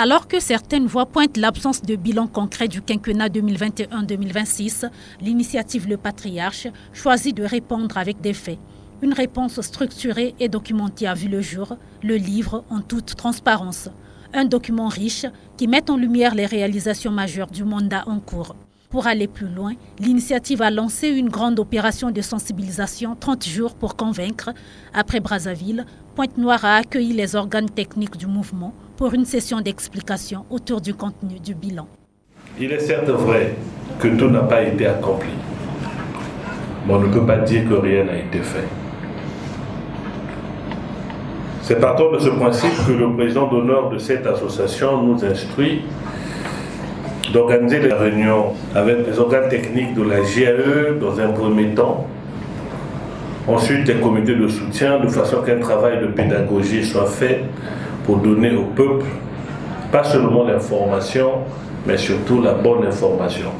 Alors que certaines voix pointent l'absence de bilan concret du quinquennat 2021-2026, l'initiative Le Patriarche choisit de répondre avec des faits. Une réponse structurée et documentée a vu le jour, le livre en toute transparence. Un document riche qui met en lumière les réalisations majeures du mandat en cours. Pour aller plus loin, l'initiative a lancé une grande opération de sensibilisation 30 jours pour convaincre. Après Brazzaville, Pointe-Noire a accueilli les organes techniques du mouvement pour une session d'explication autour du contenu du bilan. Il est certes vrai que tout n'a pas été accompli, mais on ne peut pas dire que rien n'a été fait. C'est partant de ce principe que le président d'honneur de cette association nous instruit d'organiser des réunions avec les organes techniques de la GAE dans un premier temps, ensuite les comités de soutien, de façon qu'un travail de pédagogie soit fait pour donner au peuple pas seulement l'information, mais surtout la bonne information.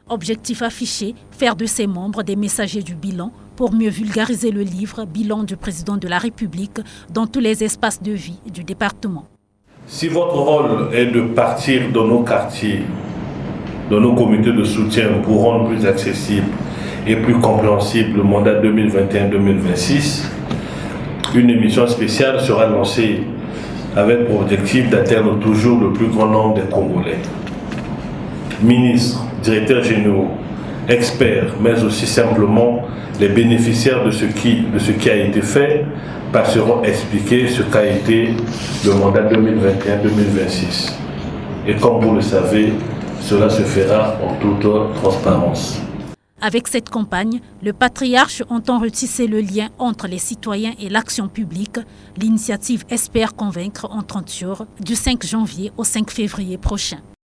Objectif affiché, faire de ses membres des messagers du bilan pour mieux vulgariser le livre « Bilan du président de la République » dans tous les espaces de vie du département. Si votre rôle est de partir dans nos quartiers, dans nos comités de soutien pour rendre plus accessible et plus compréhensible le mandat 2021-2026, une émission spéciale sera lancée avec pour objectif d'atteindre toujours le plus grand nombre des Congolais. Ministres, directeurs généraux, experts, mais aussi simplement les bénéficiaires de ce qui a été fait passeront expliquer ce qu'a été le mandat 2021-2026. Et comme vous le savez, cela se fera en toute transparence. Avec cette campagne, le Patriarche entend retisser le lien entre les citoyens et l'action publique. L'initiative espère convaincre en 30 jours, du 5 janvier au 5 février prochain.